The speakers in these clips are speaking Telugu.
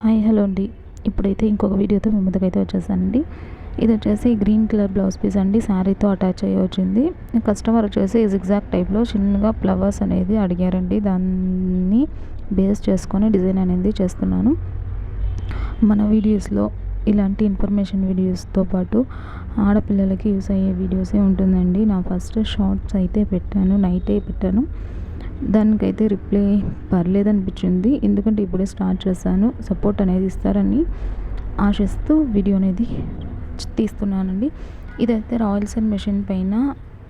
హాయ్ హలో అండి. ఇప్పుడైతే ఇంకొక వీడియోతో మీ ముందుకైతే వచ్చేసానండి. ఇది వచ్చేసి గ్రీన్ కలర్ బ్లౌజ్ పీస్ అండి, శారీతో అటాచ్ అయ్యి వచ్చింది. కస్టమర్ వచ్చేసి జిగ్జాగ్ టైప్లో చిన్నగా ఫ్లవర్స్ అనేది అడిగారండి. దాన్ని బేస్ చేసుకొని డిజైన్ అనేది చేస్తున్నాను. మన వీడియోస్లో ఇలాంటి ఇన్ఫర్మేషన్ వీడియోస్తో పాటు ఆడపిల్లలకి యూస్ అయ్యే వీడియోసే ఉంటుందండి. నా ఫస్ట్ షార్ట్స్ అయితే పెట్టాను, నైటే పెట్టాను. దానికైతే రిప్లై పర్లేదనిపించింది, ఎందుకంటే ఇప్పుడే స్టార్ట్ చేశాను. సపోర్ట్ అనేది ఇస్తారని ఆశిస్తూ వీడియో అనేది తీస్తున్నానండి. ఇదైతే రాయల్స్ అండ్ మెషిన్ పైన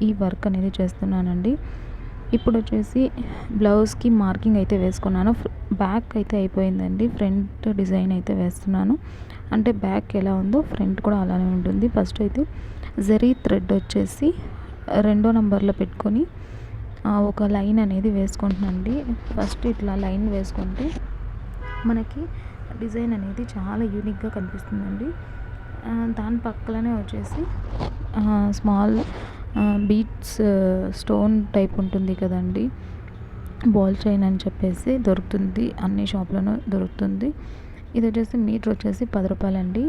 ఈ వర్క్ అనేది చేస్తున్నానండి. ఇప్పుడు వచ్చేసి బ్లౌజ్కి మార్కింగ్ అయితే వేసుకున్నాను. బ్యాక్ అయితే అయిపోయిందండి. ఫ్రంట్ డిజైన్ అయితే వేస్తున్నాను. అంటే బ్యాక్ ఎలా ఉందో ఫ్రంట్ కూడా అలానే ఉంటుంది. ఫస్ట్ అయితే జరీ థ్రెడ్ వచ్చేసి 2వ నంబర్లో పెట్టుకొని ఒక లైన్ అనేది వేసుకుంటున్నానండి. ఫస్ట్ ఇట్లా లైన్ వేసుకుంటే మనకి డిజైన్ అనేది చాలా యూనిక్గా కనిపిస్తుందండి. దాని పక్కలనే వచ్చేసి స్మాల్ బీట్స్ స్టోన్ టైప్ ఉంటుంది కదండి, బాల్ చైన్ అని చెప్పేసి దొరుకుతుంది, అన్ని షాప్లోనూ దొరుకుతుంది. ఇది వచ్చేసి మీటర్ వచ్చేసి 10 రూపాయలండి.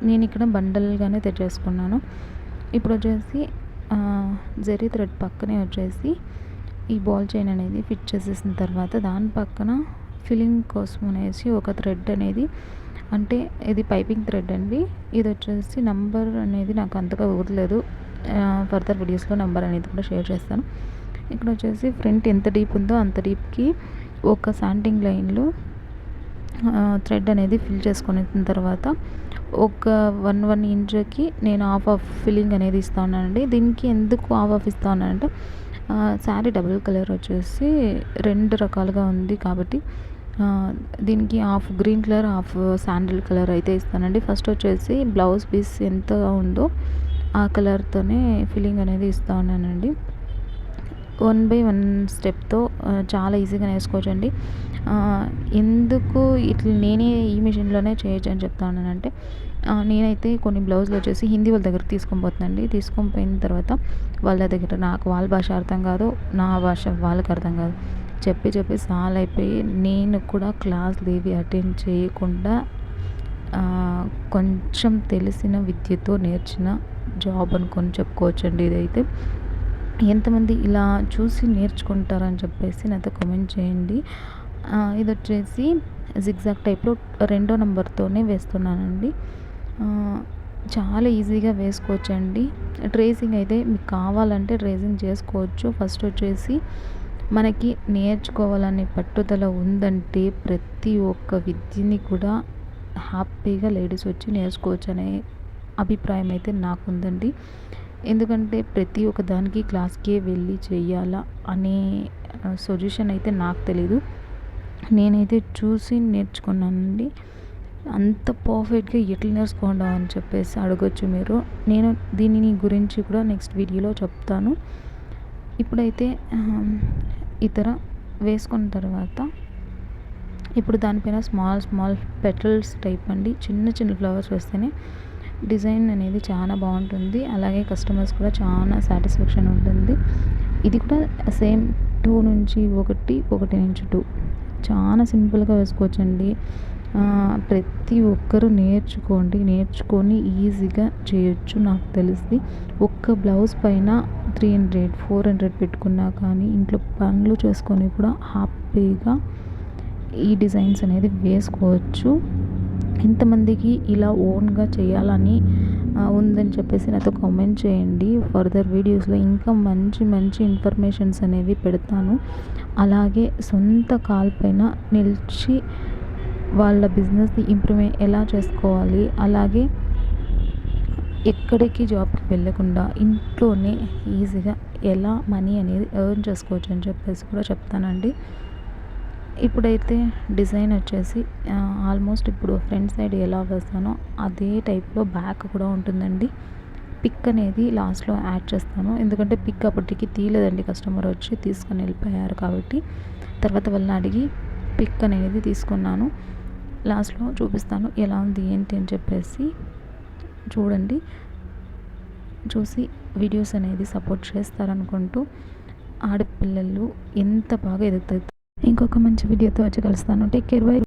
నేను ఇక్కడ బండల్గానే తెచ్చేసుకున్నాను. ఇప్పుడు వచ్చేసి జరీ థ్రెడ్ పక్కనే వచ్చేసి ఈ బాల్ చైన్ అనేది ఫిట్ చేసేసిన తర్వాత దాని పక్కన ఫిల్లింగ్ కోసం అనేసి ఒక థ్రెడ్ అనేది, అంటే ఇది పైపింగ్ థ్రెడ్ అండి. ఇది వచ్చేసి నంబర్ అనేది నాకు అంతగా ఊరలేదు. ఫర్దర్ వీడియోస్లో నెంబర్ అనేది కూడా షేర్ చేస్తాను. ఇక్కడ వచ్చేసి ఫ్రంట్ ఎంత డీప్ ఉందో అంత డీప్కి ఒక శాంటింగ్ లైన్లో థ్రెడ్ అనేది ఫిల్ చేసుకున్న తర్వాత ఒక 1 ఇంచుకి నేను హాఫ్ ఫిల్లింగ్ అనేది ఇస్తా ఉన్నానండి. దీనికి ఎందుకు హాఫ్ ఇస్తా ఉన్నానంటే శారీ డబుల్ కలర్ వచ్చేసి 2 రకాలుగా ఉంది కాబట్టి దీనికి half green colour, half sandal colour అయితే ఇస్తానండి. ఫస్ట్ వచ్చేసి బ్లౌజ్ పీస్ ఎంత ఉందో ఆ కలర్తోనే ఫిల్లింగ్ అనేది ఇస్తా ఉన్నానండి. 1/1 స్టెప్తో చాలా ఈజీగా నేర్చుకోవచ్చండి. ఎందుకు ఇట్లా నేనే ఈ మిషన్లోనే చేయొచ్చు అని చెప్తా ఉన్నానంటే, నేనైతే కొన్ని బ్లౌజులు వచ్చేసి హిందీ వాళ్ళ దగ్గర తీసుకొని పోతున్నాండి. తీసుకొని పోయిన తర్వాత వాళ్ళ దగ్గర నాకు వాళ్ళ భాష అర్థం కాదు, నా భాష వాళ్ళకి అర్థం కాదు. చెప్పి సాల్ అయిపోయి నేను కూడా క్లాసులు ఏవి అటెండ్ చేయకుండా కొంచెం తెలిసిన విద్యతో నేర్చిన జాబ్ అనుకొని చెప్పుకోవచ్చండి. ఇదైతే ఎంతమంది ఇలా చూసి నేర్చుకుంటారని చెప్పేసి నాతో కామెంట్ చేయండి. ఇది వచ్చేసి జిగ్జాగ్ టైప్లో 2వ నంబర్తోనే వేస్తున్నానండి. చాలా ఈజీగా వేసుకోవచ్చండి. ట్రేసింగ్ అయితే మీకు కావాలంటే ట్రేసింగ్ చేసుకోవచ్చు. ఫస్ట్ వచ్చేసి మనకి నేర్చుకోవాలనే పట్టుదల ఉందంటే ప్రతి ఒక్క విద్యని కూడా హ్యాపీగా లేడీస్ వచ్చి నేర్చుకోవచ్చు అనే అభిప్రాయం అయితే నాకు ఉందండి. ఎందుకంటే ప్రతి ఒక్క దానికి క్లాస్కే వెళ్ళి చెయ్యాలా అనే సొల్యూషన్ అయితే నాకు తెలీదు. నేనైతే చూసి నేర్చుకున్నానండి. అంత పర్ఫెక్ట్గా ఎట్లా నేర్చుకోవడం అని చెప్పేసి అడగొచ్చు మీరు. నేను దీనిని గురించి కూడా నెక్స్ట్ వీడియోలో చెప్తాను. ఇప్పుడైతే ఇతర వేసుకున్న తర్వాత ఇప్పుడు దానిపైన స్మాల్ పెటల్స్ టైప్ అండి, చిన్న ఫ్లవర్స్ వేస్తేనే డిజైన్ అనేది చాలా బాగుంటుంది. అలాగే కస్టమర్స్ కూడా చాలా సాటిస్ఫాక్షన్ ఉంటుంది. ఇది కూడా సేమ్ 2 నుంచి 1 నుంచి 2 చాలా సింపుల్గా వేసుకోవచ్చండి. ప్రతి ఒక్కరూ నేర్చుకొని ఈజీగా చేయొచ్చు. నాకు తెలిసి ఒక్క బ్లౌజ్ పైన 300, 400 పెట్టుకున్నా కానీ ఇంట్లో పనులు చేసుకొని కూడా హ్యాపీగా ఈ డిజైన్స్ అనేది వేసుకోవచ్చు. ఎంతమందికి ఇలా ఓన్గా చేయాలని ఉందని చెప్పేసి నాతో కామెంట్ చేయండి. ఫర్దర్ వీడియోస్లో ఇంకా మంచి ఇన్ఫర్మేషన్స్ అనేవి పెడతాను. అలాగే సొంత కాళ్ళపైన నిలిచి వాళ్ళ బిజినెస్ని ఇంప్రూవ్ ఎలా చేసుకోవాలి, అలాగే ఎక్కడికి జాబ్కి వెళ్ళకుండా ఇంట్లోనే ఈజీగా ఎలా మనీ అనేది ఎర్న్ చేసుకోవచ్చు అని చెప్పేసి కూడా చెప్తానండి. ఇప్పుడైతే డిజైన్ వచ్చేసి ఆల్మోస్ట్ ఇప్పుడు ఫ్రంట్ సైడ్ ఎలా వేస్తానో అదే టైప్లో బ్యాక్ కూడా ఉంటుందండి. పిక్ అనేది లాస్ట్లో యాడ్ చేస్తాను, ఎందుకంటే పిక్ అప్పటికి తీయలేదండి. కస్టమర్ వచ్చి తీసుకొని వెళ్ళిపోయారు కాబట్టి తర్వాత వాళ్ళని అడిగి పిక్ అనేది తీసుకున్నాను. లాస్ట్లో చూపిస్తాను ఎలా ఉంది ఏంటి అని చెప్పేసి. చూడండి, చూసి వీడియోస్ అనేది సపోర్ట్ చేస్తారనుకుంటూ ఆడపిల్లలు ఎంత బాగా ఎదుగుతారు. ఇంకొక మంచి వీడియోతో వచ్చి కలుస్తాను. Take care, by.